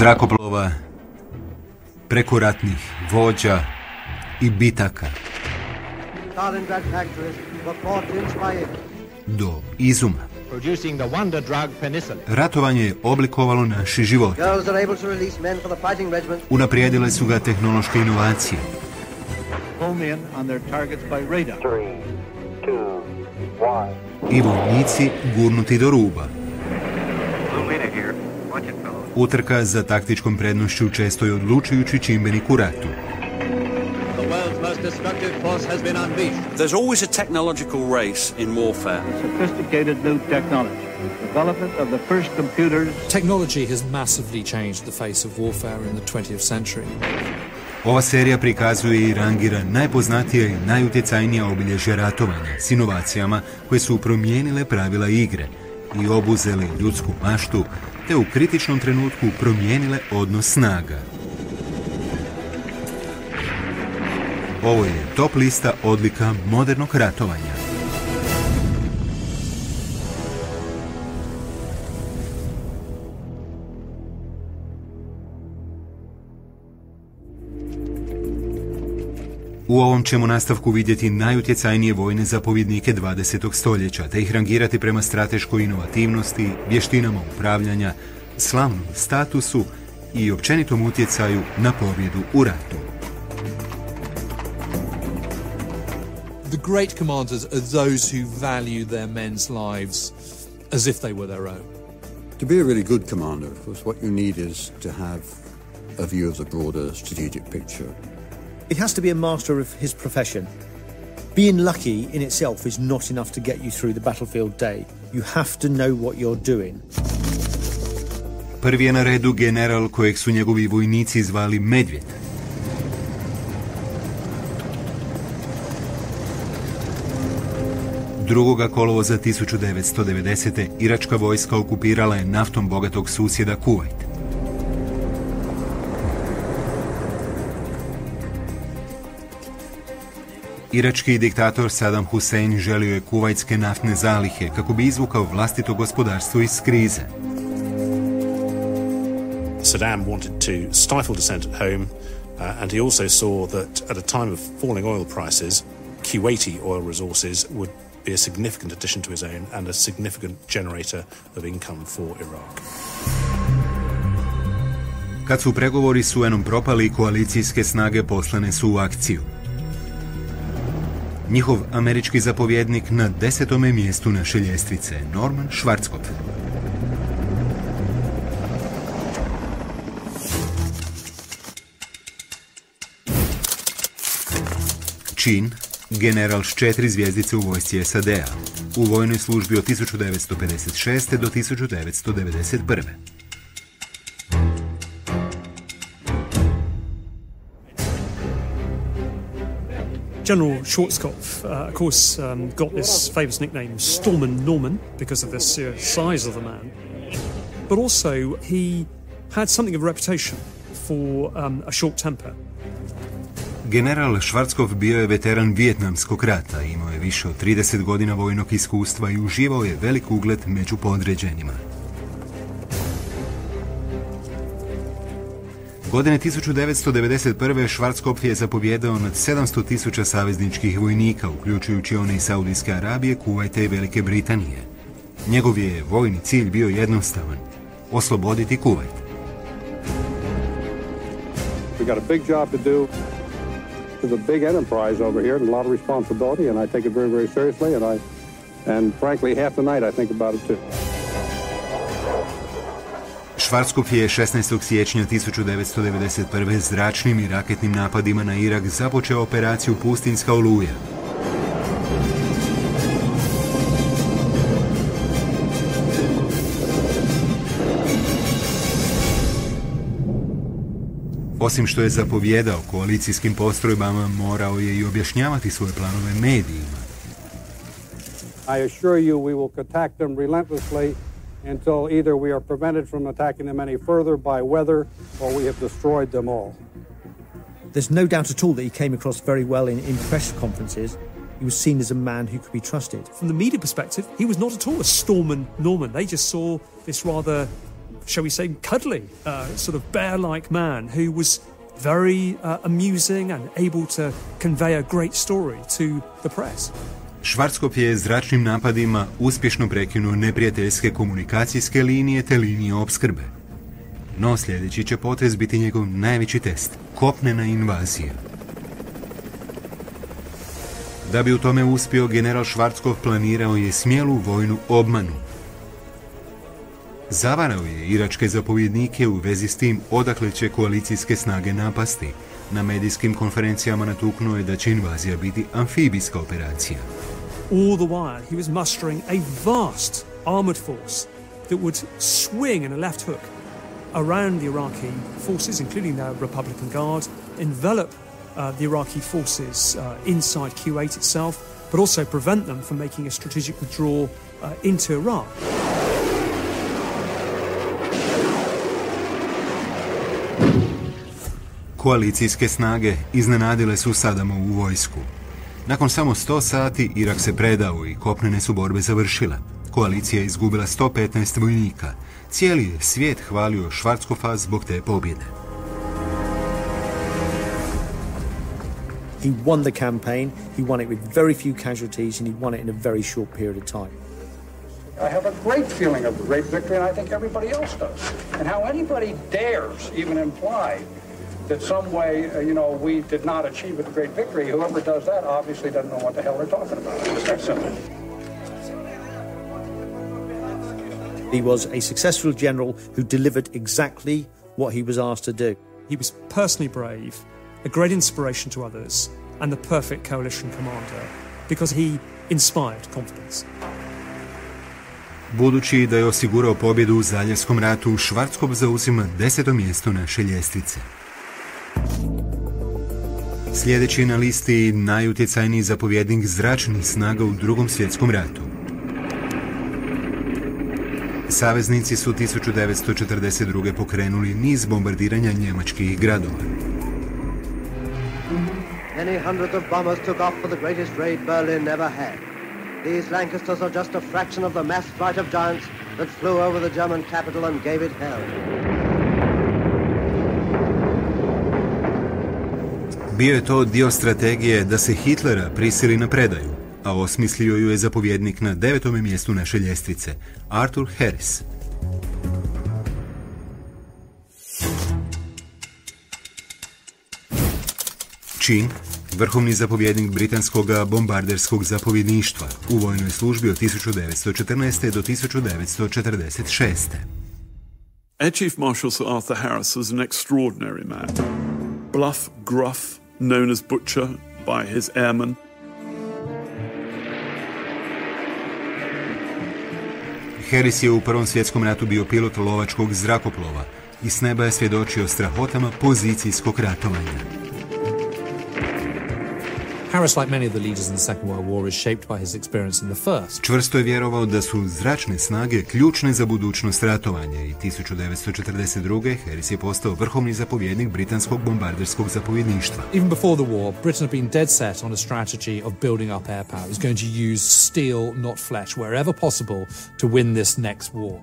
zrakoplova, preko ratnih vođa i bitaka, do izuma. Ratovanje je oblikovalo naši život. Unaprijedile su ga tehnološke inovacije. I vojnici gurnuti do ruba. Utrka za taktičkom prednošću često je odlučujući čimbenik u ratu. There's always a technological race in warfare. Sophisticated new technology. Development of the first computers. Technology has massively changed the face of warfare in the 20th century. Ova serija prikazuje i rangira najpoznatija i najutjecajnija obilježja ratovanja s inovacijama koje su promijenile pravila igre i obuzele ljudsku maštu, te u kritičnom trenutku promijenile odnos snaga. Ovo je top lista odlika modernog ratovanja. U ovom ćemo nastavku vidjeti najutjecajnije vojne zapovjednike 20. stoljeća, te ih rangirati prema strateškoj inovativnosti, vještinama upravljanja, slavnom statusu i općenitom utjecaju na pobjedu u ratu. The great commanders are those who value their men's lives as if they were their own. To be a really good commander, of course, what you need is to have a view of the broader strategic picture. It has to be a master of his profession. Being lucky in itself is not enough to get you through the battlefield day. You have to know what you're doing. Prvi je na redu general kojeg su njegovi vojnici zvali Medvjed. Drugoga kolovoza 1990. iračka vojska okupirala je naftom bogatog susjeda Kuvajt. Irački diktator Saddam Hussein želio je kuvajtske naftne zalihe kako bi izvukao vlastito gospodarstvo iz krize. Saddam wanted to stifle dissent at home, and he also saw that at a time of falling oil prices, Kuwaiti oil resources would be a significant addition to his own and a significant generator of income for Iraq. Kad su pregovori s UN-om propali, koalicijske snage poslane su u akciju. Njihov američki zapovjednik na 10. mjestu naše ljestvice, Norman Schwarzkopf. Čin, general s 4 zvjezdice u vojsci SAD-a, u vojnoj službi od 1956. do 1991. General Schwarzkopf, of course, got this famous nickname Stormin' Norman because of the sheer size of the man. But also, he had something of a reputation for a short temper. General Schwarzkopf bio je veteran Vijetnamskog rata, imao je više od 30 godina vojnog iskustva i uživao je velik ugled među podređenima. Godine 1991. Schwarzkopf je zapovjedao nad 700.000 savezničkih vojnika, uključujući one iz Saudijske Arabije, Kuvajta i Velike Britanije. Njegov je vojni cilj bio jednostavan – osloboditi Kuvajt. We got a big job to do. It's a big enterprise over here and a lot of responsibility, and I take it very, very seriously, and frankly, half the night I think about it too. Schwarzkopf je 16. siječnja 1991. zračnim i raketnim napadima na Irak započeo operaciju Pustinjska oluja. Osim što je zapovjedao koalicijskim postrojbama, morao je i objašnjavati svoje planove medijima. I assure you we will attack them relentlessly until either we are prevented from attacking them any further by weather or we have destroyed them all. There's no doubt at all that he came across very well in press conferences. He was seen as a man who could be trusted. From the media perspective, he was not at all a Stormin' Norman. They just saw this rather shall we say, cuddly, sort of bear-like man who was very amusing and able to convey a great story to the press. Schwarzkopf je zračnim napadima uspješno prekinuo neprijateljske komunikacijske linije te linije opskrbe. No sljedeći će potez biti njegov najveći test – kopnena invazija. Da bi u tome uspio, general Schwarzkopf planirao je smjelu vojnu obmanu. Zavarao je iračke zapovjednike u vezi s tim odakle će koalicijske snage napasti. Na medijskim konferencijama natuknuo je da će invazija biti amfibijska operacija. All the while he was mustering a vast armoured force that would swing in a left hook around the Iraqi forces, including their Republican Guard, envelop the Iraqi forces inside Kuwait itself, but also prevent them from making a strategic withdrawal into Iraq. Koalicijske snage iznenadile su Sadamovu vojsku. Nakon samo 100 sati Irak se predao i kopnene su borbe završile. Koalicija je izgubila 115 vojnika. Cijeli je svijet hvalio Schwarzkopfa zbog te pobjede. He won the campaign, he won it with very few casualties, and he won it in a very short period of time. I have a great feeling of the great victory, and I think everybody else does. And how anybody dares even imply that some way, we did not achieve a great victory, whoever does that obviously doesn't know what the hell they're talking about. It's that simple. He was a successful general who delivered exactly what he was asked to do. He was personally brave, a great inspiration to others, and the perfect coalition commander, because he inspired confidence. Budući da je osigurao pobjedu u Zaljevskom ratu, Schwarzkopf zauzima 10. mjesto naše ljestvice. Sljedeći na listi najutjecajniji zapovjednik zračnih snaga u Drugom svjetskom ratu. Saveznici su 1942. pokrenuli niz bombardiranja njemačkih gradova. Many hundreds of bombers took off for the greatest raid Berlin ever had. These Lancasters are just a fraction of the mass flight of giants that flew over the German capital and gave it hell. Bio je to dio strategije da se Hitlera prisili na predaju, a osmislio ju je zapovjednik na 9. mjestu naše ljestvice, Arthur Harris. Čin, vrhovni zapovjednik britanskog bombarderskog zapovjedništva u vojnoj službi od 1914. do 1946. Air Chief Marshal Sir Arthur Harris was an extraordinary man. Bluff, gruff, known as Butcher by his airmen. Harris je u Prvom svjetskom ratu bio pilot lovačkog zrakoplova i s neba je svjedočio strahotama pozicijskog ratovanja. Harris, like many of the leaders in the Second World War, is shaped by his experience in the First. Čvrsto je vjerovao da su zračne snage ključne za budućnost ratovanja i 1942. Harris je postao vrhovni zapovjednik britanskog bombarderskog zapovjedništva. Even before the war, Britain had been dead set on a strategy of building up air power. It was going to use steel, not flesh, wherever possible to win this next war.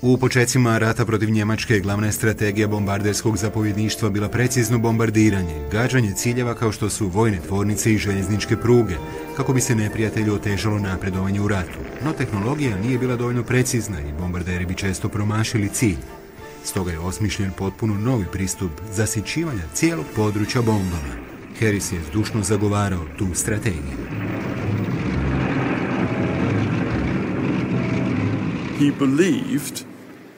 U počecima rata protiv Njemačke glavna je strategija bombarderskog zapovjedništva bila precizno bombardiranje, gađanje ciljeva kao što su vojne tvornice i željezničke pruge, kako bi se neprijatelju otežalo napredovanje u ratu. No tehnologija nije bila dovoljno precizna i bombarderi bi često promašili cilj. Stoga je osmišljen potpuno novi pristup zasićivanja cijelog područja bombama. Harris je zdušno zagovarao tu strategiju. He believed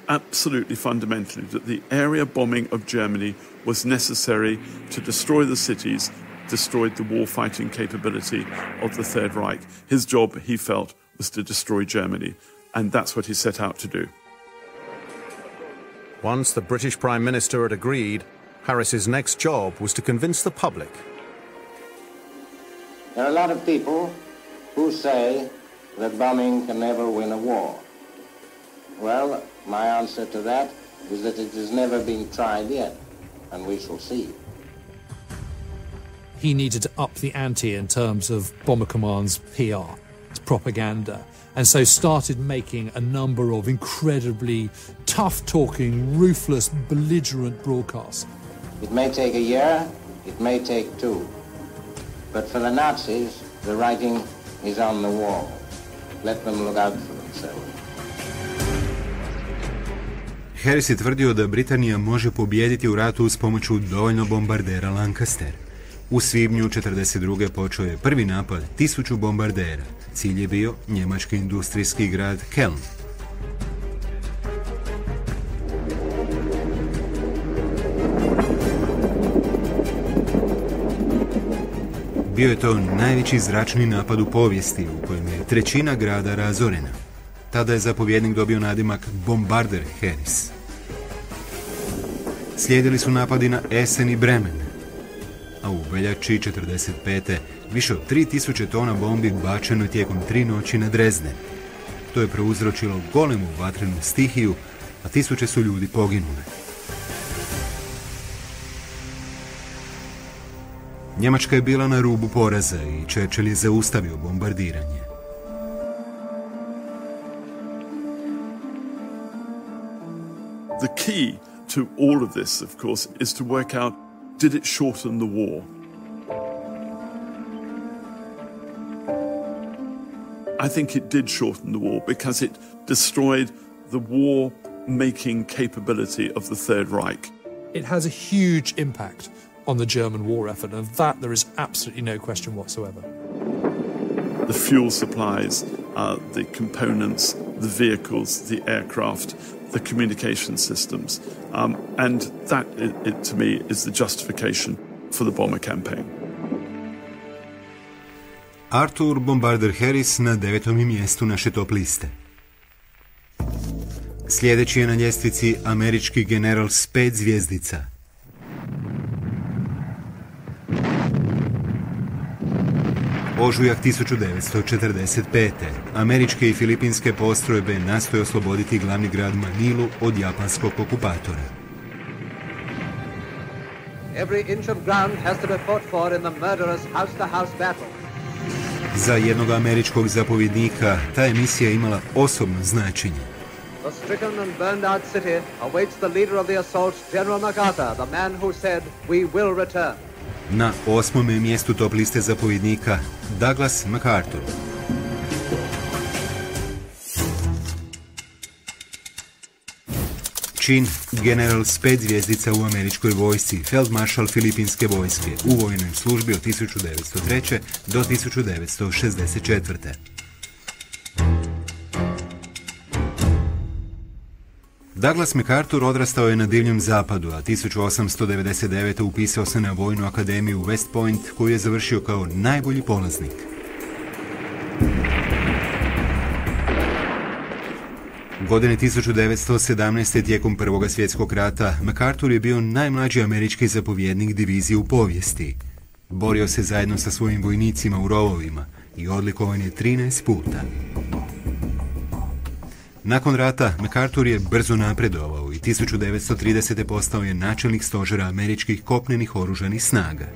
absolutely fundamentally that the area bombing of Germany was necessary to destroy the cities, destroy the war-fighting capability of the Third Reich. His job, he felt, was to destroy Germany, and that's what he set out to do. Once the British Prime Minister had agreed, Harris's next job was to convince the public. There are a lot of people who say that bombing can never win a war. Well, my answer to that is that it has never been tried yet, and we shall see. He needed to up the ante in terms of Bomber Command's PR. propaganda, and so started making a number of incredibly tough-talking, ruthless, belligerent broadcasts. It may take a year, it may take two, but for the Nazis, the writing is on the wall. Let them look out for themselves. Harris je tvrdio da Britanija može pobijediti u ratu uz pomoću dovoljno bombardera Lancaster. U svibnju 1942. počeo je prvi napad 1000 bombardera. Cilj je bio njemački industrijski grad Keln. Bio je to najveći zračni napad u povijesti u kojem je trećina grada razorena. Tada je zapovjednik dobio nadimak Bombarder Harris. Slijedili su napadi na Essen i Bremen, a u veljači 1945. više od 3000 tona bombi bačeno je tijekom 3 noći na Dresden. To je prouzročilo golemu vatrenu stihiju, a tisuće su ljudi poginule. Njemačka je bila na rubu poraza i Churchill je zaustavio bombardiranje. The key to all of this, of course, is to work out, did it shorten the war? I think it did shorten the war because it destroyed the war-making capability of the Third Reich. It has a huge impact on the German war effort, and of that there is absolutely no question whatsoever. The fuel supplies, the components, the vehicles, the aircraft, the communication systems, and that, to me, is the justification for the bomber campaign. Arthur Bombarder Harris na 9. mjestu naše top liste. Sljedeći je na ljestvici američki general s 5 zvjezdica. Ožujak 1945. Američke i filipinske postrojbe nastoje osloboditi glavni grad Manilu od japanskog okupatora. Every inch of ground has to be fought for in the murderous house-to-house battle. Za jednog američkog zapovjednika ta emisija imala osobno značenje. The stricken and burned out city awaits the leader of the assault, General MacArthur, the man who said, "We will return." Na 8. mjestu top liste zapovjednika Douglas MacArthur. Čin general s 5 zvjezdica u američkoj vojsci, feldmaršal filipinske vojske, u vojnoj službi od 1903. do 1964. Douglas MacArthur odrastao je na divljem zapadu, a 1899. upisao se na Vojnu akademiju West Point, koju je završio kao najbolji polaznik. Godine 1917. tijekom Prvog svjetskog rata MacArthur je bio najmlađi američki zapovjednik divizije u povijesti. Borio se zajedno sa svojim vojnicima u rovovima i odlikovan je 13 puta. Nakon rata MacArthur je brzo napredovao i 1930. postao je načelnik stožera američkih kopnenih oružanih snaga.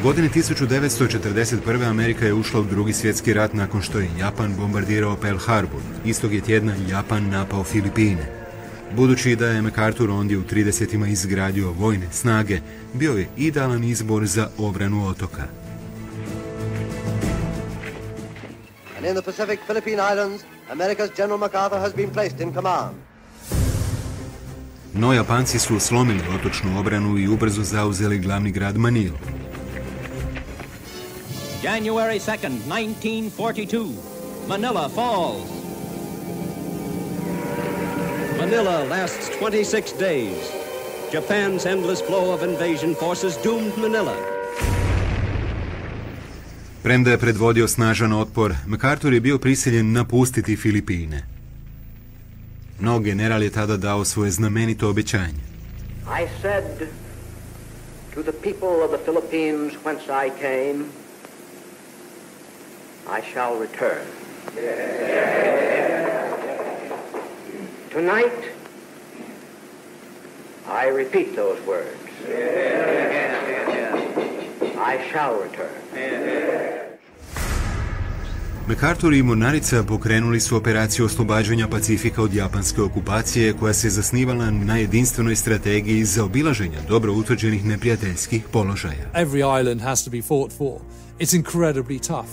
Godine 1941. Amerika je ušla u Drugi svjetski rat nakon što je Japan bombardirao Pearl Harbor. Istog je tjedna Japan napao Filipine. Budući da je MacArthur ondje u 30-ima izgradio vojne snage, bio je idealan izbor za obranu otoka. And in the Pacific Philippine Islands, America's General MacArthur has been placed in command. No Japanci su slomili otočnu obranu i ubrzo zauzeli glavni grad Manilu. January 2nd, 1942, Manila falls. Manila lasts 26 days. Japan's endless flow of invasion forces doomed Manila. Premda je predvodio snažan otpor, MacArthur je bio prisiljen napustiti Filipine. No general je tada dao svoje znamenito obećanje. I said to the people of the Philippines whence I came, I shall return. Tonight, I repeat those words. I shall return. MacArthur i mornarica pokrenuli su operaciju oslobađanja Pacifika od japanske okupacije koja se zasnivala na jedinstvenoj strategiji zaobilaženja dobro utvrđenih neprijateljskih položaja. Every island has to be fought for. It's incredibly tough.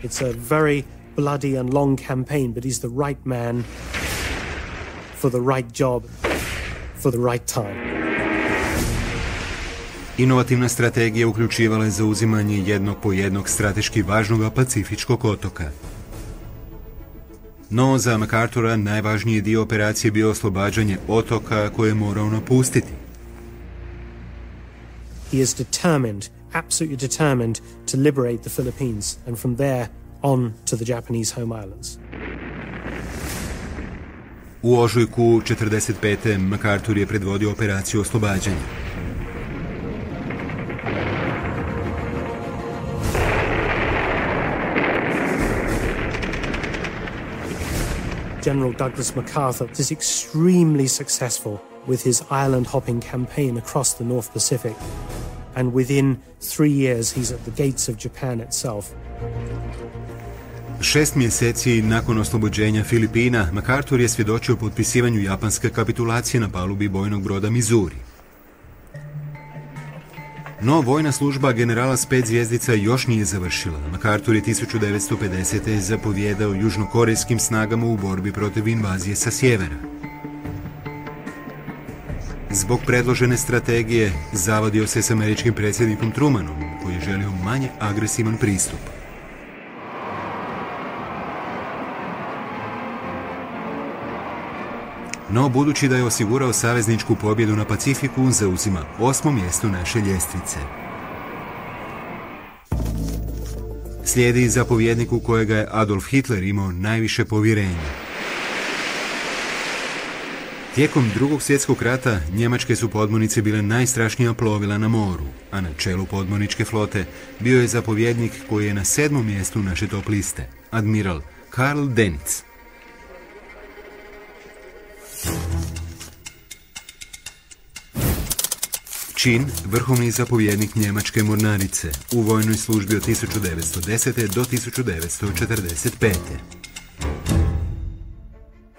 It's a very bloody and long campaign, but he's the right man for the right job, for the right time. Inovativna strategija uključivala je zauzimanje jednog po jednog strateški važnog pacifičkog otoka. No, za MacArthura najvažniji dio operacije bio oslobađanje otoka koje je morao napustiti. He is determined, absolutely determined, to liberate the Philippines and from there on to the Japanese home islands. U ožujku 1945. MacArthur je predvodio operaciju oslobađanja. General Douglas MacArthur is extremely successful with his island-hopping campaign across the North Pacific, and within 3 years he's at the gates of Japan itself. 6 mjeseci nakon oslobođenja Filipina, MacArthur je svjedočio potpisivanju japanske kapitulacije na palubi bojnog broda Missouri. No, vojna služba generala s 5 zvjezdica još nije završila. MacArthur je 1950. zapovjedao južnokorejskim snagama u borbi protiv invazije sa sjevera. Zbog predložene strategije zavadio se s američkim predsjednikom Trumanom, koji je želio manje agresivan pristup. No, budući da je osigurao savezničku pobjedu na Pacifiku, zauzima 8. mjesto naše ljestvice. Slijedi zapovjednik u kojega je Adolf Hitler imao najviše povjerenja. Tijekom Drugog svjetskog rata njemačke su podmornice bile najstrašnija plovila na moru, a na čelu podmorničke flote bio je zapovjednik koji je na 7. mjestu naše top liste, admiral Karl Dönitz. Čin, vrhovni zapovjednik njemačke mornarice, u vojnoj službi od 1910. do 1945.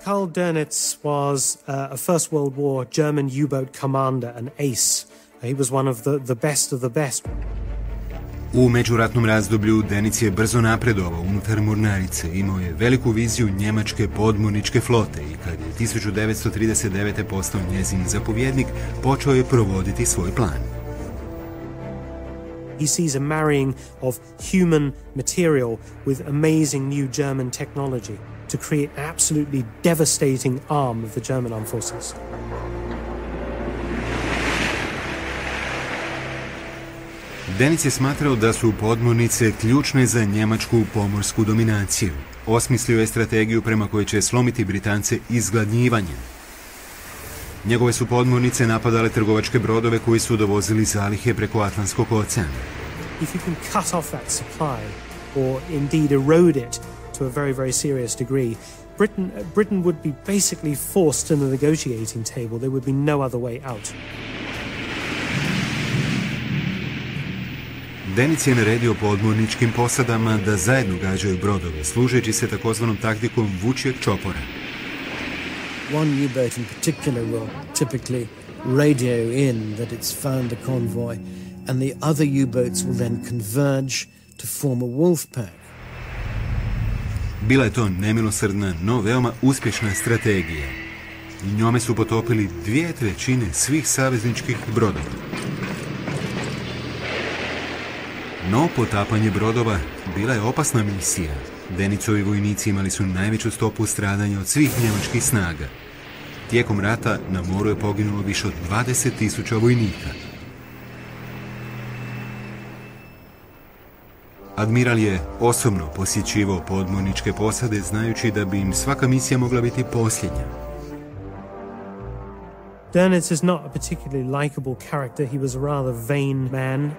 Karl Dönitz was a First World War German U-boat commander, an ace. He was one of the best of the best. U međuratnom razdoblju Dönitz je brzo napredovao unutar mornarice, imao je veliku viziju njemačke podmorničke flote i kad je 1939. postao njezin zapovjednik, počeo je provoditi svoj plan. He sees a marrying of human material with amazing new German technology to create an absolutely devastating arm of the German armed forces. Dönitz je smatrao da su podmornice ključne za njemačku pomorsku dominaciju. Osmislio je strategiju prema kojoj će slomiti Britance izgladnjivanjem. Njegove su podmornice napadale trgovačke brodove koji su dovozili zalihe preko Atlantskog oceana. If you can cut off that supply or indeed erode it to a very, very serious degree, Britain would be basically forced to the negotiating table. There would be no other way out. Dönitz je naredio podmorničkim posadama da zajedno gađaju brodove, služeći se takozvanom taktikom vučijeg čopora. One U-boat in particular will typically radio in that it's found a convoy, and the other U-boats will then converge to form a wolf pack. Bila je to nemilosrdna, no veoma uspješna strategija. Njome su potopili 2/3 svih savezničkih brodova. No, potapanje brodova bila je opasna misija. Dönicovi vojnici imali su najveću stopu stradanja od svih njemačkih snaga. Tijekom rata na moru je poginulo više od 20.000 vojnika. Admiral je osobno posjećivao podmorničke posade, znajući da bi im svaka misija mogla biti posljednja. Dönitz is not a particularly likable character. He was a rather vain man.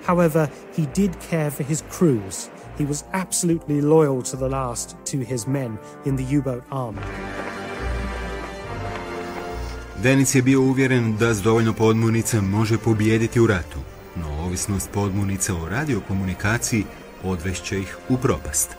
However, he did care for his crews. He was absolutely loyal to the last to his men in the U-boat army. Denic je bio uvjeren da s dovoljno podmornica može pobijediti u ratu, no ovisnost podmornica o radiokomunikaciji odvešće ih u propast.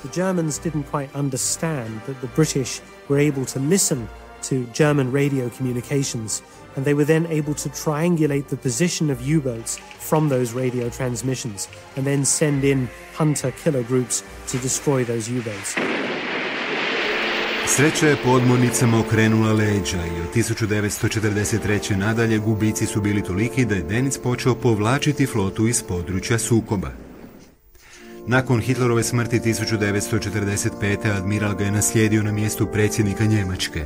The Germans didn't quite understand that the British were able to listen to German radio communications, and they were then able to triangulate the position of U-boats from those radio transmissions, and then send in hunter-killer groups to destroy those U-boats. Sreća je podmornicama okrenula leđa i od 1943. nadalje gubici su bili toliki da je Denic počeo povlačiti flotu iz područja sukoba. Nakon Hitlerove smrti 1945. admiral ga je naslijedio na mjestu predsjednika Njemačke.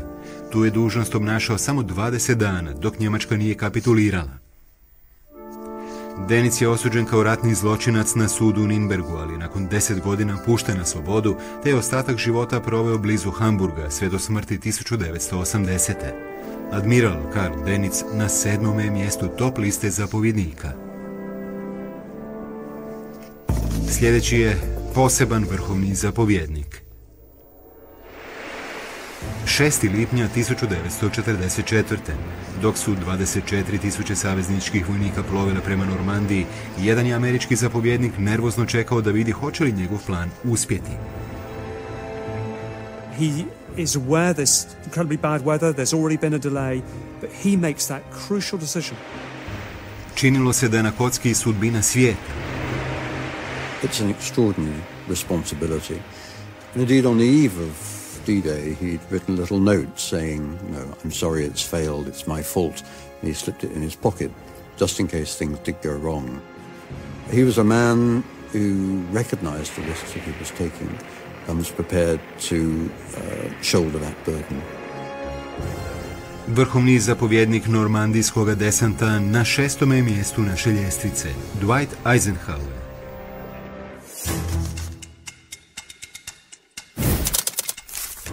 Tu je dužnost obnašao samo 20 dana, dok Njemačka nije kapitulirala. Denic je osuđen kao ratni zločinac na sudu u Nürnbergu, ali nakon 10 godina pušten na slobodu, te je ostatak života proveo blizu Hamburga, sve do smrti 1980. Admiral Karl Denic na 7. je mjestu top liste zapovjednika. Sljedeći je poseban vrhovni zapovjednik. 6. lipnja 1944. Dok su 24.000 savezničkih vojnika plovile prema Normandiji, jedan je američki zapovjednik nervozno čekao da vidi hoće li njegov plan uspjeti. He is aware there's incredibly bad weather, there's already been a delay, but he makes that crucial decision. Činilo se da je na kocki sudbina svijeta. It's an extraordinary responsibility. And indeed, on the eve of D-Day, he'd written a little note saying, "No, I'm sorry it's failed, it's my fault." And he slipped it in his pocket, just in case things did go wrong. He was a man who recognized the risks that he was taking and was prepared to shoulder that burden. Vrhovni zapovjednik normandijskog desanta na 6. je mjestu naše ljestvice, Dwight Eisenhower.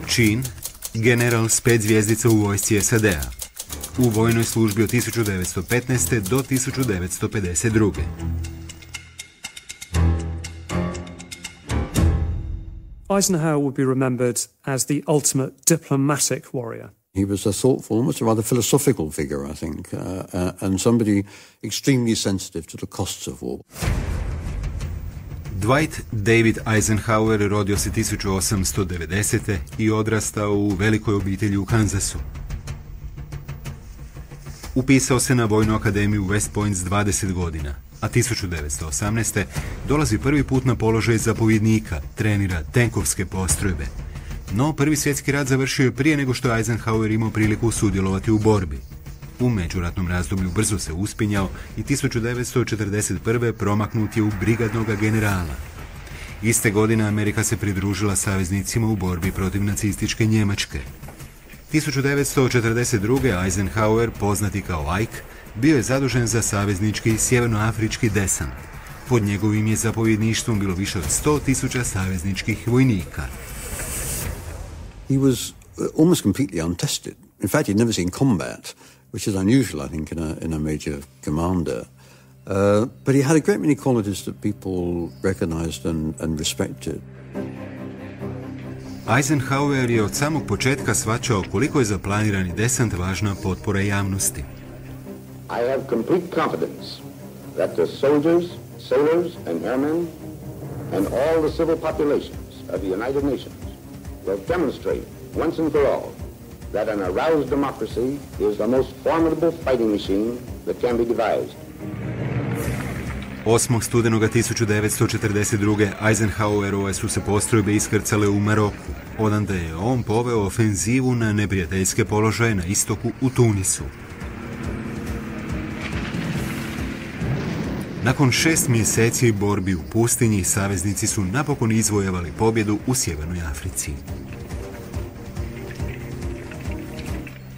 Čin, general s 5 zvjezdica u vojsci SAD-a. U vojnoj službi od 1915. do 1952. Eisenhower would be remembered as the ultimate diplomatic warrior. He was a thoughtful, almost a rather philosophical figure, I think, and somebody extremely sensitive to the costs of war. Dwight David Eisenhower rodio se 1890. i odrastao u velikoj obitelji u Kansasu. Upisao se na Vojnu akademiju West Point s 20 godina, a 1918. dolazi prvi put na položaj zapovjednika, trenira tenkovske postrojbe. No, Prvi svjetski rat završio je prije nego što je Eisenhower imao priliku sudjelovati u borbi. U međuratnom razdoblju brzo se uspinjao i 1941. promaknut je u brigadnog generala. Iste godine Amerika se pridružila saveznicima u borbi protiv nacističke Njemačke. 1942. Eisenhower, poznati kao Ike, bio je zadužen za saveznički sjevernoafrički desant. Pod njegovim je zapovjedništvom bilo više od 100.000 savezničkih vojnika. He was almost completely untested. In fact, he'd never seen combat, which is unusual, I think, in a major commander. But he had a great many qualities that people recognized and respected. Eisenhower je od samog početka shvaćao koliko je za planirani desant važna potpora javnosti. I have complete confidence that the soldiers, sailors and airmen and all the civil populations of the United Nations will demonstrate once and for all that an aroused democracy is the most formidable fighting machine that can be devised. 8. studenoga 1942. Eisenhowerove su se postrojbe iskrcale u Maroku. Odande je on poveo ofenzivu na neprijateljske položaje na istoku u Tunisu. Nakon 6 mjeseci borbi u pustinji, saveznici su napokon izvojevali pobjedu u Sjevernoj Africi.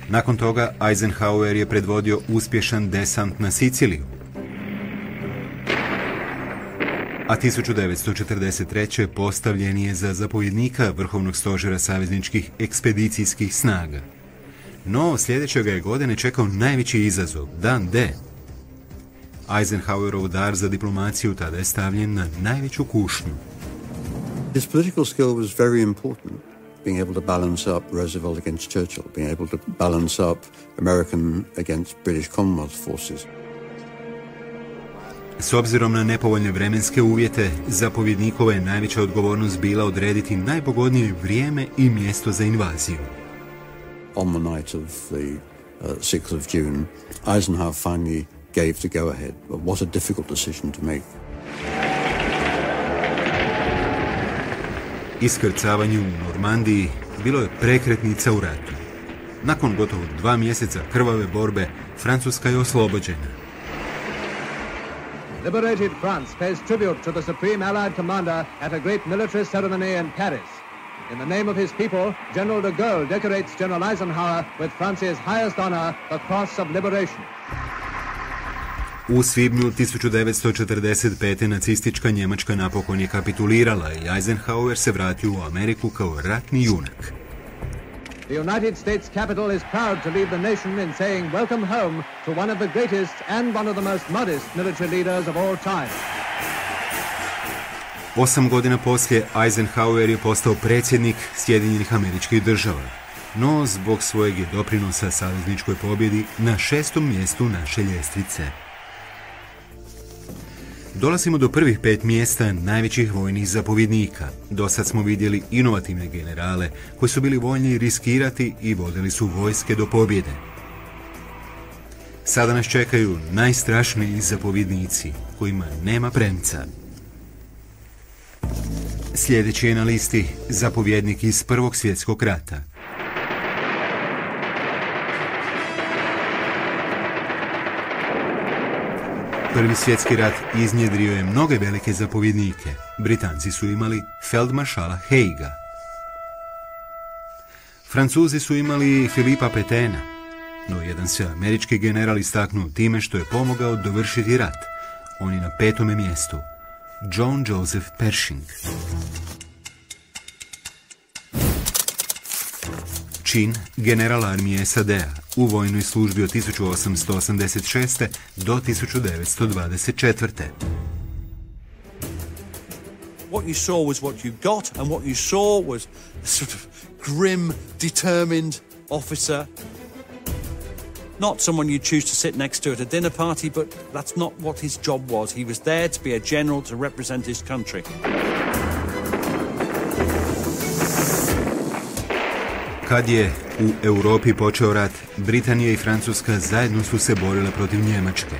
Nakon toga Eisenhower je predvodio uspješan desant na Siciliju. A 1943. postavljen je za zapovjednika Vrhovnog stožera savezničkih ekspedicijskih snaga. No, sljedeće ga je godine čekao najveći izazov, Dan D. Eisenhowerov dar za diplomaciju tada je stavljen na najveću kušnju. His political skill was very important. being able to balance up Roosevelt against Churchill, being able to balance up American against British Commonwealth forces. S obzirom na nepovoljne vremenske uvjete, zapovjednikova je najveća odgovornost bila odrediti najpogodnije vrijeme i mjesto za invaziju. On the night of the 6th of June, Eisenhower finally gave the go-ahead. But what a difficult decision to make. Iskrcavanje u Normandiji bilo je prekretnica u ratu. Nakon gotovo 2 mjeseca krvave borbe, Francuska je oslobođena. Liberated France pays tribute to the Supreme Allied Commander at a great military ceremony in Paris. In the name of his people, General de Gaulle decorates General Eisenhower with France's highest honor, the Cross of Liberation. U svibnju 1945. nacistička Njemačka napokon je kapitulirala i Eisenhower se vratio u Ameriku kao ratni junak. The United States Capitol is proud to lead the nation in saying welcome home to one of the greatest and one of the most modest military leaders of all time. 8 godina poslije Eisenhower je postao predsjednik Sjedinjenih Američkih Država, no zbog svojeg je doprinosa savezničkoj pobjedi na 6. mjestu naše ljestvice. Dolazimo do prvih 5 mjesta najvećih vojnih zapovjednika. Dosad smo vidjeli inovativne generale koji su bili voljni riskirati i vodili su vojske do pobjede. Sada nas čekaju najstrašniji zapovjednici kojima nema premca. Sljedeći je na listi zapovjednik iz Prvog svjetskog rata. Prvi svjetski rat iznjedrio je mnoge velike zapovjednike. Britanci su imali feldmaršala Haiga. Francuzi su imali Filipa Pétaina, no jedan se američki general istaknuo time što je pomogao dovršiti rat. On je na 5. mjestu. John Joseph Pershing. Čin, general armije SAD-a, u vojnoj službi od 1886. do 1924. What you saw was what you got, and what you saw was a sort of grim, determined officer. Not someone you choose to sit next to at a dinner party, but that's not what his job was. He was there to be a general to represent his country. Kad je u Europi počeo rat, Britanija i Francuska zajedno su se borile protiv Njemačke.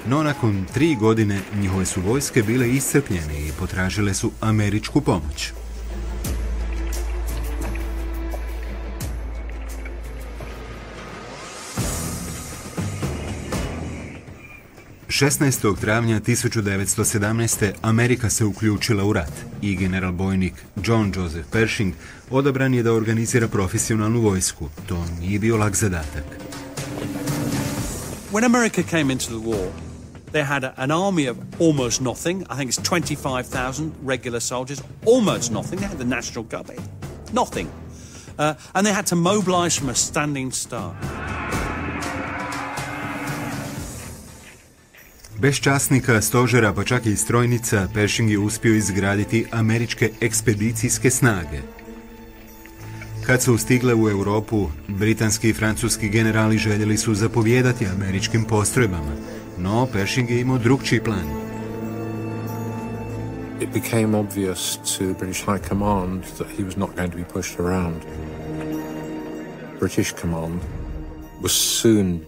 No nakon 3 godine njihove su vojske bile iscrpljene i potražile su američku pomoć. ...16. travnja 1917. Amerika se uključila u rat i general bojnik John Joseph Pershing odabran je da organizira profesionalnu vojsku. To nije bio lak zadatak. When America came into the war, they had an army of almost nothing. I think it's 25,000 regular soldiers. Almost nothing. They had the National Guard. Nothing. And they had to mobilize from a standing start. Bez časnika, stožera, pa čak i strojnica, Pershing je uspio izgraditi američke ekspedicijske snage. Kad su stigle u Europu, britanski i francuski generali željeli su zapovijedati američkim postrojbama, no Pershing je imao drukčiji plan. It became obvious to British High Command that he was not going to be pushed around. British Command was soon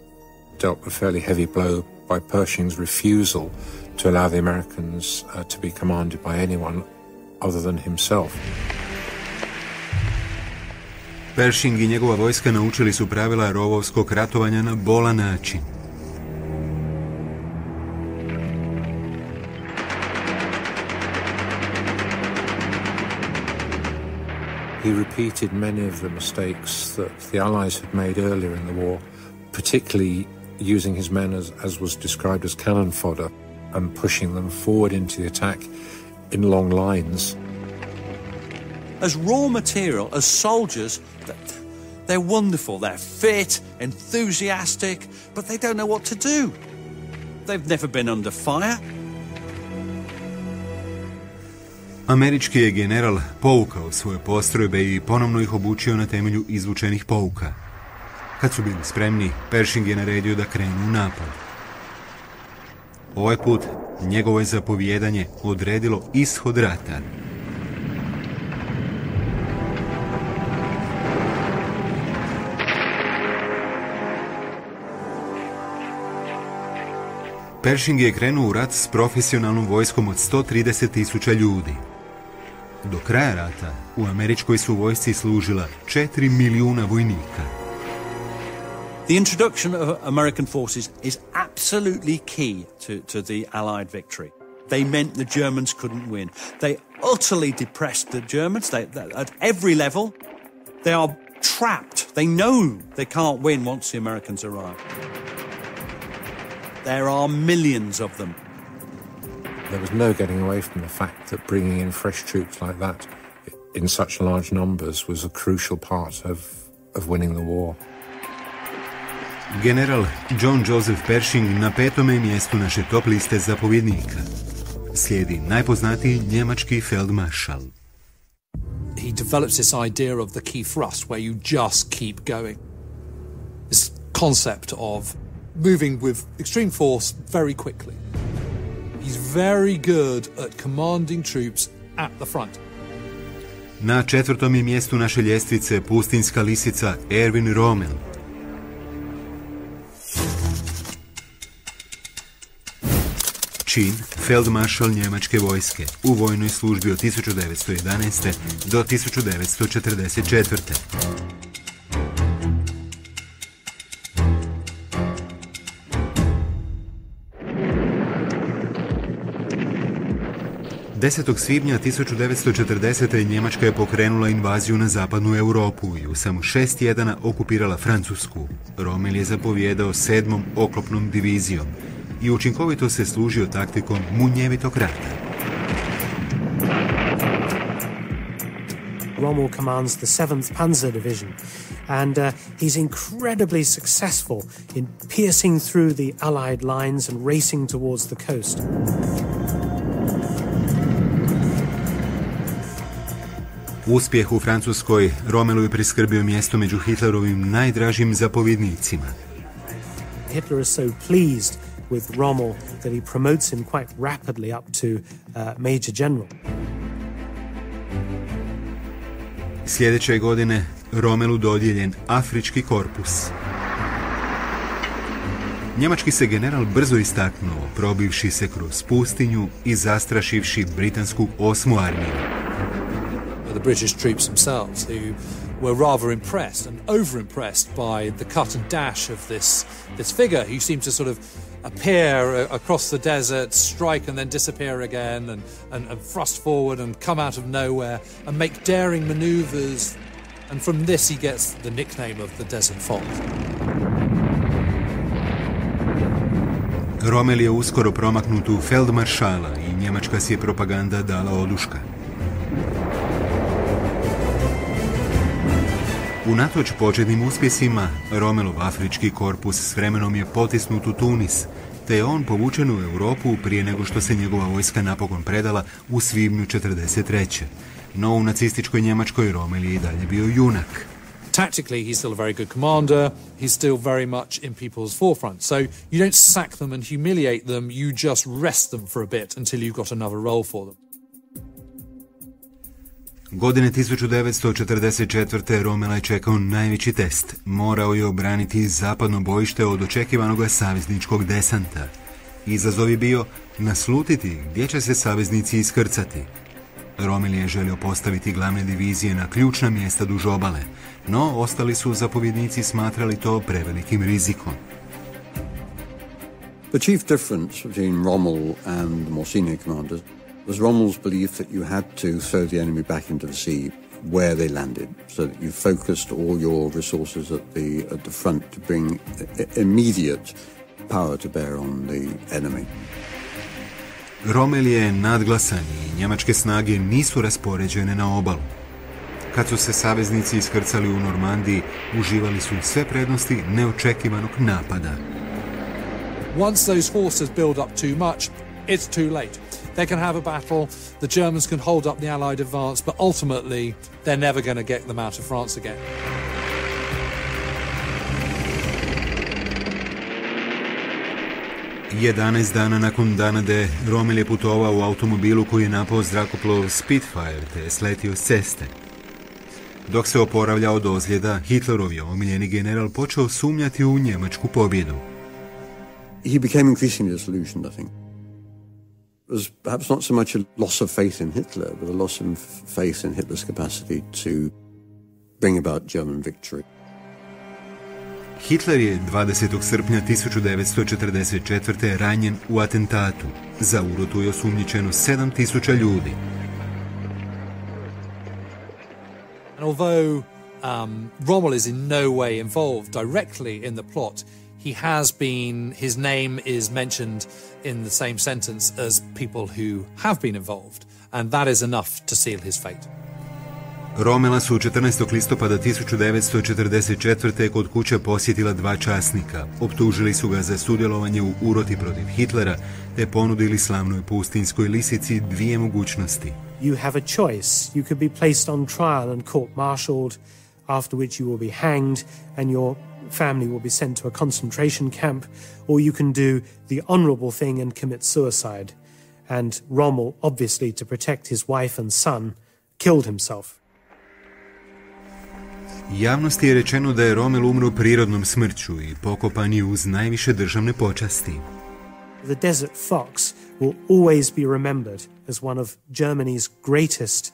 dealt a fairly heavy blow by Pershing's refusal to allow the Americans to be commanded by anyone other than himself. Pershing i njegova vojska naučili su pravila rovovskog ratovanja na bolan način. He repeated many of the mistakes that the Allies had made earlier in the war, particularly using his men as was described as cannon fodder and pushing them forward into the attack in long lines. As raw material, as soldiers, they're wonderful. They're fit, enthusiastic, but they don't know what to do. They've never been under fire. Američki je general povukao svoje postrojbe i ponovno ih obučio na temelju izvučenih pouka. Kad su bili spremni, Pershing je naredio da krenu u napad. Ovaj put njegovo je zapovijedanje odredilo ishod rata. Pershing je krenuo u rat s profesionalnom vojskom od 130.000 ljudi. Do kraja rata u američkoj su vojsci služila 4 milijuna vojnika. The introduction of American forces is absolutely key to the Allied victory. They meant the Germans couldn't win. They utterly depressed the Germans. At every level, they are trapped. They know they can't win once the Americans arrive. There are millions of them. There was no getting away from the fact that bringing in fresh troops like that in such large numbers was a crucial part of winning the war. General John Joseph Pershing na 5. mjestu naše top liste zapovjednika. Slijedi najpoznatiji njemački feldmaršal. He develops this idea of the key thrust where you just keep going. This concept of moving with extreme force very quickly. He's very good at commanding troops at the front. Na 4. mjestu naše ljestvice pustinjska lisica Erwin Rommel. Čin, feldmaršal njemačke vojske, u vojnoj službi od 1911. do 1944. Desetog svibnja 1940. Njemačka je pokrenula invaziju na zapadnu Europu i u samo 6 tjedana okupirala Francusku. Rommel je zapovijedao 7. oklopnom divizijom i učinkovito se služio taktikom munjevitog rata. Rommel commands the 7th Panzer Division, and he's incredibly successful in piercing through the Allied lines and racing towards the coast. Uspjeh u Francuskoj Rommelu je priskrbio mjesto među Hitlerovim najdražim zapovjednicima. Hitler is so pleased with Rommel that he promotes him quite rapidly up to Major General. Sljedeće godine Rommelu dodijeljen Afrički korpus. Njemački se general brzo istaknuo, probivši se kroz pustinju i zastrašivši britansku 8. armiju. The British troops themselves, who were rather impressed and over-impressed by the cut and dash of this figure who seemed to sort of appear across the desert, strike and then disappear again, and thrust forward and come out of nowhere and make daring maneuvers. And from this he gets the nickname of the Desert Fox. Rommel je uskoro promaknut u feldmaršala i njemačka si je propaganda dala oduška. Unatoč početnim uspjesima, Rommelov afrički korpus s vremenom je potisnut u Tunis, te je on povučen u Europu prije nego što se njegova vojska napokon predala u svibnju 1943. No u nacističkoj Njemačkoj Rommel je i dalje bio junak. Tactically, he's still a very good commander. He's still very much in people's forefront. So you don't sack them and humiliate them, you just rest them for a bit until you've got another role for them. Godine 1944. Rommela je čekao najveći test. Morao je obraniti zapadno bojište od očekivanog savezničkog desanta. Izazov je bio naslutiti gdje će se saveznici iskrcati. Rommel je želio postaviti glavne divizije na ključna mjesta duž obale, no ostali su zapovjednici smatrali to prevelikim rizikom. The chief difference between Rommel and the more senior commanders was Rommel's belief that you had to throw the enemy back into the sea where they landed, so that you focused all your resources at the front to bring immediate power to bear on the enemy. Rommel je nadglasan i njemačke snage nisu raspoređene na obalu. Kad su se saveznici iskrcali u Normandiji, uživali su sve prednosti neočekivanog napada. Once those forces build up too much, it's too late. they can have a battle, the Germans can hold up the Allied advance, but ultimately they're never going to get them out of France again. 11 dana nakon dana D, Rommel je putovao u automobilu koji je napao zrakoplov Spitfire te je sletio s ceste. Dok se oporavljao od ozljeda, Hitlerov je omiljeni general počeo sumnjati u njemačku pobjedu. He became increasingly disillusioned, I think. It was perhaps not so much a loss of faith in Hitler, but a loss of faith in Hitler's capacity to bring about German victory. Hitler je 20. srpnja 1944. ranjen u atentatu. Za urotu je osumnjičeno 7.000 ljudi. And although Rommel is in no way involved directly in the plot, his name is mentioned in the same sentence as people who have been involved, and that is enough to seal his fate. Rommela su 14. listopada 1944. kod kuće posjetila 2 časnika. Optužili su ga za sudjelovanje u uroti protiv Hitlera te ponudili slavnoj pustinjskoj lisici 2 mogućnosti. You have a choice. You could be placed on trial and court-martialed, after which you will be hanged and your family will be sent to a concentration camp, or you can do the honorable thing and commit suicide. And Rommel, obviously to protect his wife and son, killed himself. Javnosti je rečeno da je Rommel umro prirodnom smrću i pokopan je uz najviše državne počasti. The Desert Fox will always be remembered as one of Germany's greatest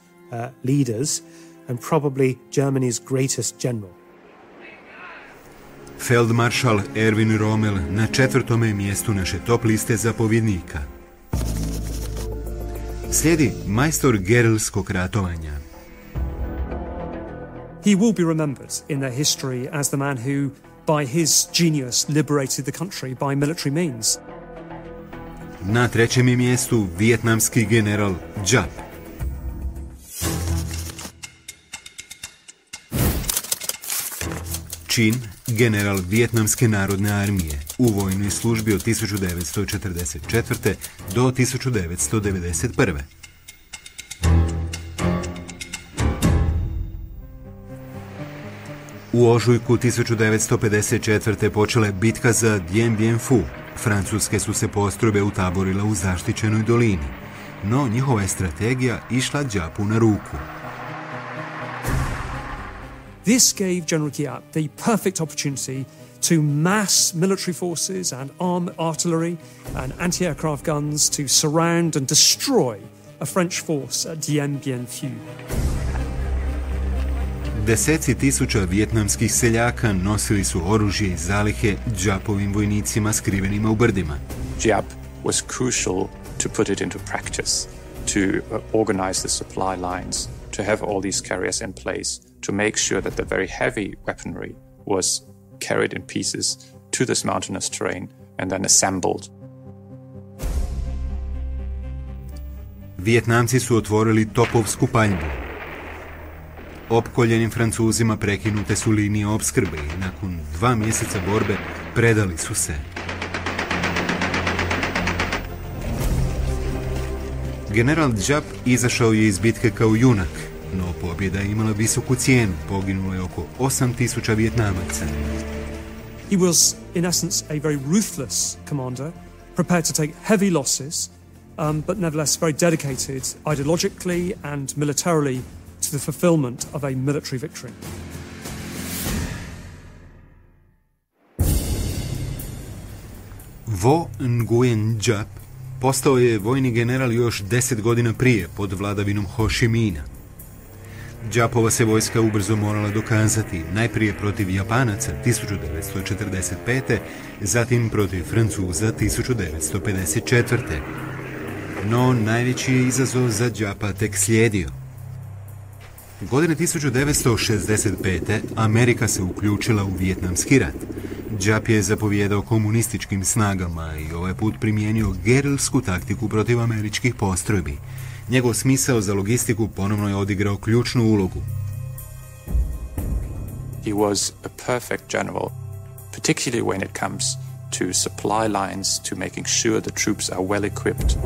leaders and probably Germany's greatest general. Feldmaršal Erwin Rommel na 4. mjestu naše top liste zapovjednika. Slijedi majstor gerilskog ratovanja. He will be remembered in their history as the man who, by his genius, liberated the country by military means. Na 3. mjestu vijetnamski general Giap. Čin, general Vijetnamske narodne armije, u vojnoj službi od 1944. do 1991. U ožujku 1954. počela je bitka za Dien Bien Phu. Francuske su se postrojbe utaborile u zaštićenoj dolini, no njihova je strategija išla Giapu na ruku. This gave General Giap the perfect opportunity to mass military forces and arm artillery and anti-aircraft guns to surround and destroy a French force at Dien Bien Phu. Deseci tisuća vijetnamskih seljaka nosili su oružje i zalihe Giapovim vojnicima skrivenima u brdima. Giap was crucial to put it into practice, to organize the supply lines, to have all these carriers in place, to make sure that the very heavy weaponry was carried in pieces to this mountainous terrain and then assembled. Vijetnamci su otvorili topovsku paljbu. Opkoljenim Francuzima prekinute su linije opskrbe i nakon 2 mjeseca borbe predali su se. General Giap izašao je iz bitke kao junak, no pobjeda je imala visoku cijenu, poginulo je oko 8.000 Vijetnamaca. He was, in essence, a very ruthless commander, prepared to take heavy losses, but nevertheless very dedicated ideologically and militarily to the fulfillment of a military victory. Vo Nguyen Giap postao je vojni general još 10 godina prije pod vladavinom Ho Chi Minha. Giapova se vojska ubrzo morala dokazati, najprije protiv Japanaca 1945. zatim protiv Francuza 1954. No najveći je izazov za Giapa tek slijedio. Godine 1965. Amerika se uključila u Vijetnamski rat. Giap je zapovijedao komunističkim snagama i ovaj put primijenio gerilsku taktiku protiv američkih postrojbi. Njegov smisao za logistiku ponovno je odigrao ključnu ulogu. He was a perfect general, particularly when it comes to supply lines, to making sure the troops are well equipped.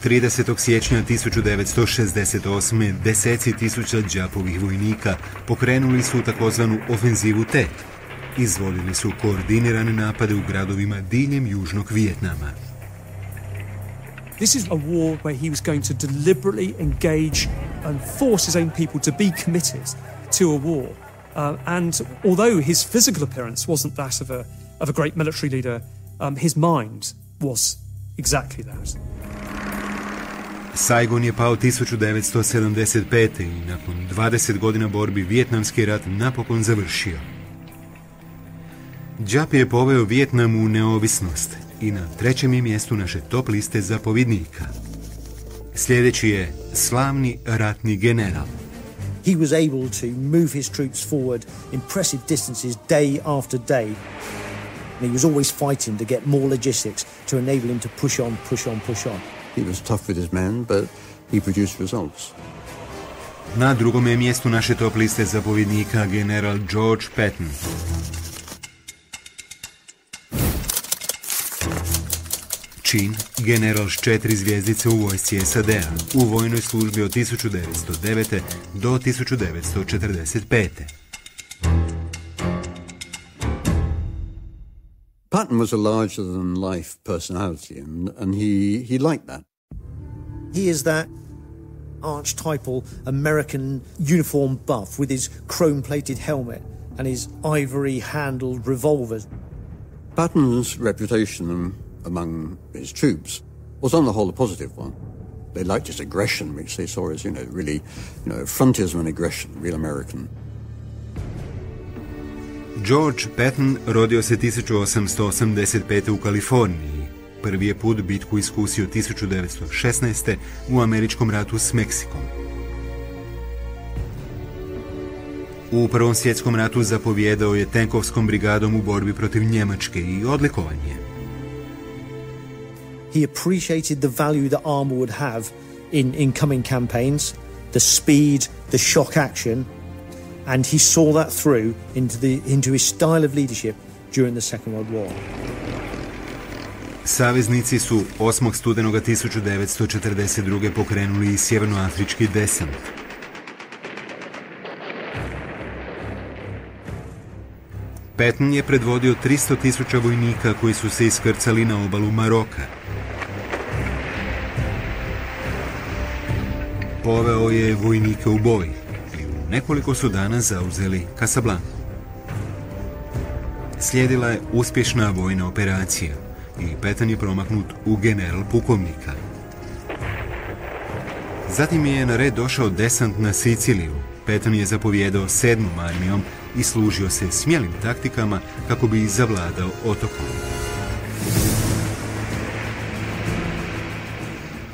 ...30. siječnja 1968. deseci tisuća Đapovih vojnika pokrenuli su takozvanu ofenzivu Tet. Izvodili su koordinirane napade u gradovima diljem Južnog Vijetnama. This is a war where he was going to deliberately engage and force his own people to be committed to a war. And although his physical appearance wasn't that of a great military leader, his mind was exactly that. Saigon je pao 1975. i nakon 20 godina borbi Vijetnamski rat napokon završio. Đap je poveo Vijetnam u neovisnost i na 3. je mjestu naše top liste zapovjednika. Sljedeći je slavni ratni general. He was able to move his troops forward impressive distances day after day. And he was always fighting to get more logistics to enable him to push on. He was tough with his men, but he produced results. Na 2. je mjestu naše top liste zapovjednika general George Patton. Čin, general s 4 zvjezdice u vojsci SAD-a, u vojnoj službi od 1909. do 1945. Patton was a larger-than-life personality, and he liked that. He is that archetypal American uniform buff with his chrome-plated helmet and his ivory-handled revolvers. Patton's reputation among his troops was on the whole a positive one. They liked his aggression, which they saw as, really, frontiersman aggression, real American. George Patton rodio se 1885. u Kaliforniji. Prvi je put bitku iskusio 1916. u američkom ratu s Meksikom. U Prvom svjetskom ratu zapovijedao je tenkovskom brigadom u borbi protiv Njemačke i odlikovan je. He appreciated the value that armor would have in incoming campaigns, the speed, the shock action, and he saw that through into his style of leadership during the Second World War. Saveznici su 8. studenoga 1942. pokrenuli i sjevernoafrički desant. Patton je predvodio 300.000 vojnika koji su se iskrcali na obalu Maroka. Poveo je vojnike u boj i u nekoliko su dana zauzeli Casablancu. Slijedila je uspješna vojna operacija i Patton je promaknut u general pukovnika. Zatim je na red došao desant na Siciliju. Patton je zapovijedao 7. armijom i služio se smjelim taktikama kako bi zavladao otokom.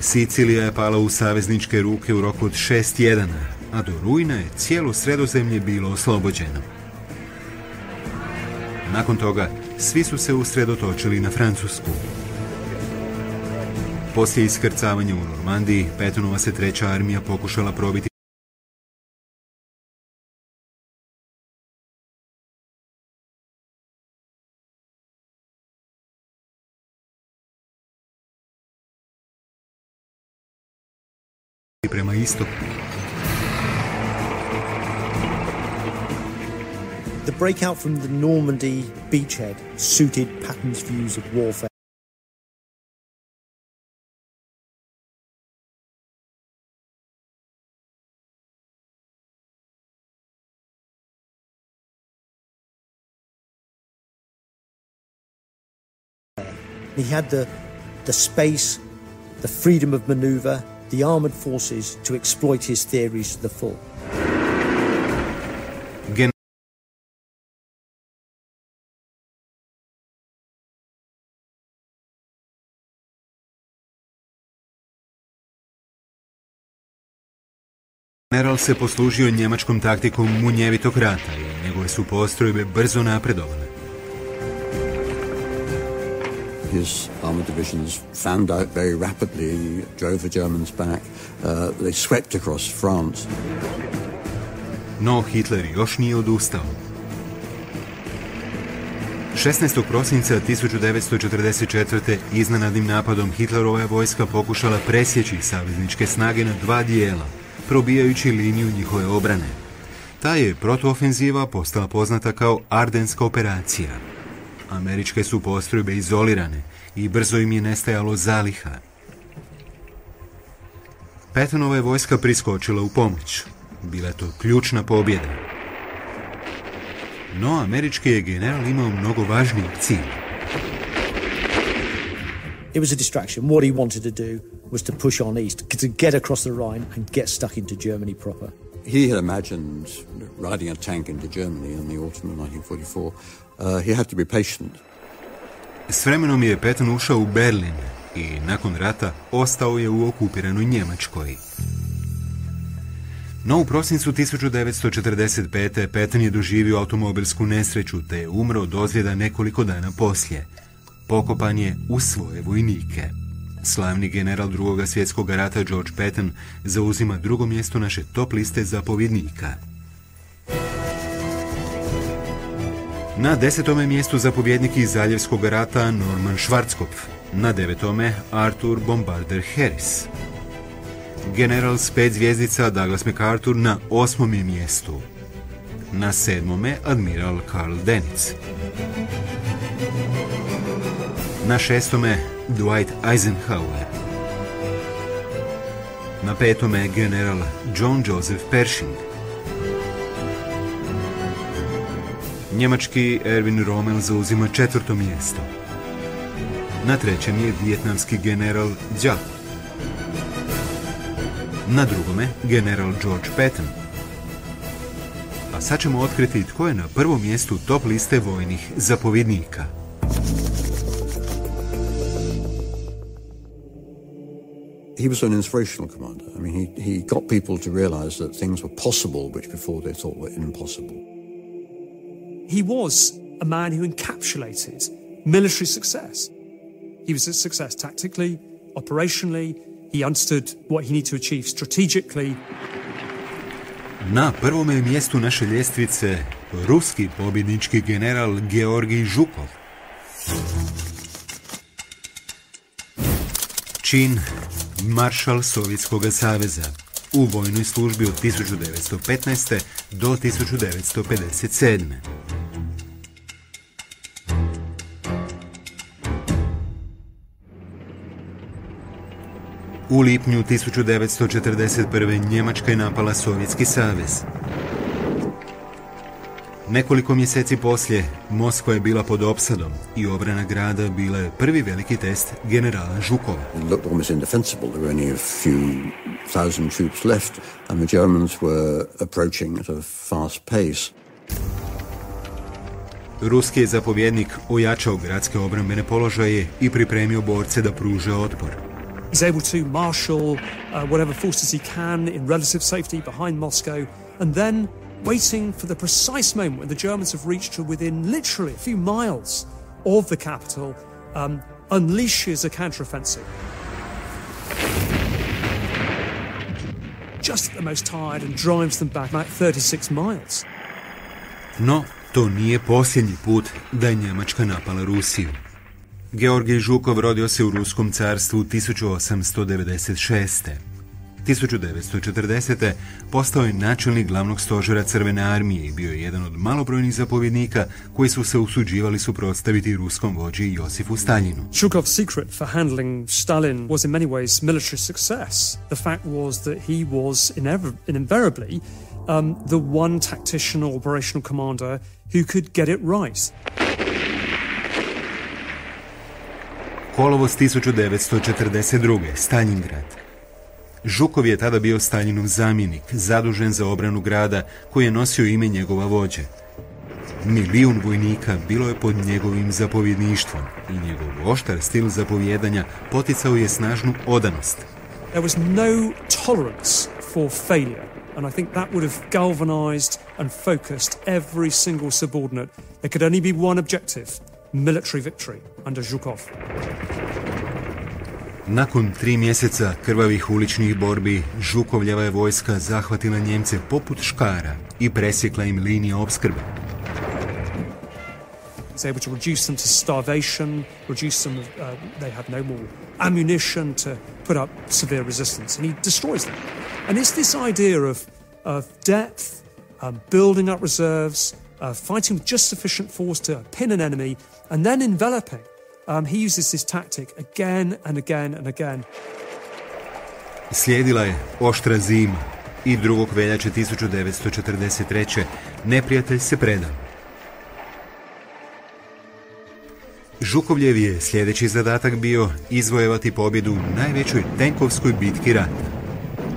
Sicilija je pala u savezničke ruke u roku od 6 tjedana, a do rujna je cijelo Sredozemlje bilo oslobođeno. Nakon toga, svi su se usredotočili na Francusku. Poslije iskrcavanja u Normandiji, Pattonova se 3. armija pokušala probiti prema istoku. The breakout from the Normandy beachhead suited Patton's views of warfare. He had the space, the freedom of maneuver, the armoured forces to exploit his theories to the full. General se poslužio njemačkom taktikom munjevitog rata i njegove su postrojbe brzo napredovale. His armored divisions fanned out very rapidly, drove the Germans back. They swept across France. No Hitler još nije odustao. 16. prosinca 1944. iznenadnim napadom Hitlerova je vojska pokušala presjeći savezničke snage na dva dijela, probijajući liniju njihove obrane. Ta je protuofenziva postala poznata kao Ardenska operacija. Američke su postrojbe izolirane i brzo im je nestajalo zaliha. Pattonova je vojska priskočila u pomoć. Bila je to ključna pobjeda. No, američki je general imao mnogo važnijeg cilja. It was a distraction. What he wanted to do was to push on east, to get across the Rhine and get stuck into Germany proper. He had imagined riding a tank into Germany in the autumn of 1944. He had to be patient. S vremenom je Patton ušao u Berlin i nakon rata ostao je u okupiranoj Njemačkoj. No u prosincu 1945. Patton je doživio automobilsku nesreću te je umro od ozljeda nekoliko dana poslije. Pokopan je uz svoje vojnike. Slavni general Drugog svjetskog rata George Patton zauzima drugo mjesto naše top liste zapovjednika. Na 10. mjestu zapovjednik iz Zaljevskog rata Norman Schwarzkopf. Na 9. Arthur Bombarder Harris. General s 5 zvjezdica Douglas MacArthur na 8. mjestu. Na 7. admiral Karl Dönitz. Na 6. Dwight Eisenhower. Na 5. general John Joseph Pershing. Njemački Erwin Rommel zauzima 4. mjesto. Na 3. je vijetnamski general Giap. Na 2. general George Patton. A sad ćemo otkriti tko je na 1. mjestu top liste vojnih zapovjednika. He was an inspirational commander. I mean, he got people to realize that things were possible which before they thought were impossible. He was a man who encapsulated military success. He was a success tactically, operationally. He understood what he needed to achieve strategically. Na 1. mjestu naše ljestvice ruski pobjednički general Georgij Žukov. Čin maršal Sovjetskog saveza u vojnoj službi od 1915. do 1957. U lipnju 1941. Njemačka je napala Sovjetski savez. Nekoliko mjeseci poslije, Moskva je bila pod opsadom i obrana grada bila je prvi veliki test generala Žukova. It looked almost indefensible. There were only a few thousand troops left, and the Germans were approaching at a fast pace. Ruski je zapovjednik ojačao gradske obrambene položaje i pripremio borce da pruže otpor. He's able to marshal whatever forces he can in relative safety behind Moscow, and then waiting for the precise moment when the Germans have reached to within literally a few miles of the capital, unleashes a counteroffensive. Just at the most tired and drives them back about 36 miles. No, to nije posljednji put da je Njemačka napala Rusiju. Georgij Žukov rodio se u Ruskom carstvu 1896. 1940. postao je načelnik glavnog stožera Crvene armije i bio je jedan od malobrojnih zapovjednika koji su se usuđivali suprotstaviti ruskom vođi Josifu Staljinu. Zhukov's secret for handling Stalin was in many ways military success. The fact was that he was invariably the one tactician or operational commander who could get it right. Kolovoz 1942. Staljingrad. Žukov je tada bio Staljinov zamjenik, zadužen za obranu grada koji je nosio ime njegova vođe. 1 milijun vojnika bilo je pod njegovim zapovjedništvom i njegov oštar stil zapovjedanja poticao je snažnu odanost. There was no tolerance for failure, and I think that would have galvanized and focused every single subordinate. There could only be one objective: military victory under Zhukov. Nakon 3 mjeseca krvavih uličnih borbi, Žukovljeva je vojska zahvatila Njemce poput škara i presjekla im linije opskrbe. He's able to reduce them to starvation, they have no more ammunition to put up severe resistance, and he destroys them. And it's this idea of depth, building up reserves, fighting with just sufficient force to pin an enemy, and then enveloping. He uses this tactic again and again and again. Slijedila je oštra zima i 2. veljače 1943. neprijatelj se predao. Žukovljev je sljedeći zadatak bio izvojevati pobjedu u najvećoj tenkovskoj bitki rata.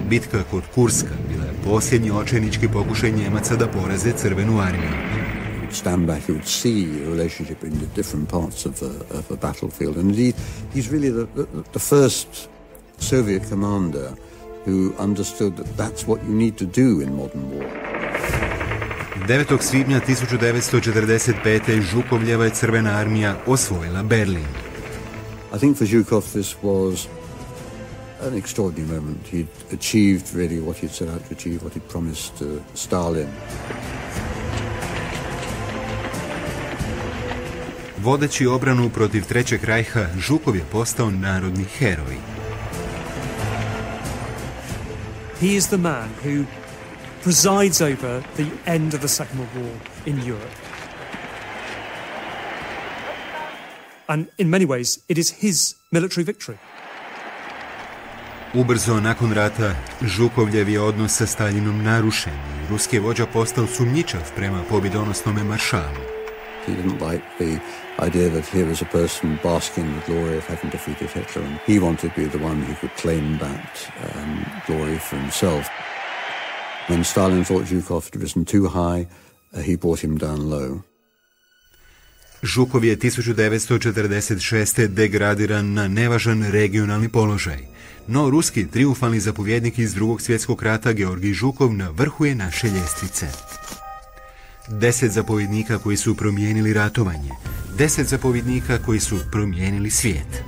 Bitka kod Kurska bila je posljednji očajnički pokušaj Njemaca da poraze Crvenu armiju. Stand back, you would see the relationship in the different parts of a battlefield. And indeed, he's really the first Soviet commander who understood that that's what you need to do in modern war. 9. svibnja 1945. Žukovljeva je Crvena armija osvojila Berlin. I think for Zhukov this was an extraordinary moment. He'd achieved really what he'd set out to achieve, what he'd promised to Stalin. Vodeći obranu protiv Trećeg rajha, Žukov je postao narodni heroj. He is the man who presides over the end of the Second World War in Europe. And in many ways, it is his military victory. Ubrzo nakon rata, Žukovljev je odnos sa Staljinom narušen i ruski je vođa postao sumnjičav prema pobjedonosnome maršalu. He didn't like the idea that here was a person basking in the glory of having defeated Hitler, and he wanted to be the one who could claim that glory for himself. When Stalin thought Zhukov had risen too high, he brought him down low. Žukov je 1946. degradiran na nevažan regionalni položaj. No ruski triumfalni zapovjednik iz Drugog svjetskog rata Georgij Žukov na vrhu je naše ljestvice. 10 zapovjednika koji su promijenili ratovanje. 10 zapovjednika koji su promijenili svijet.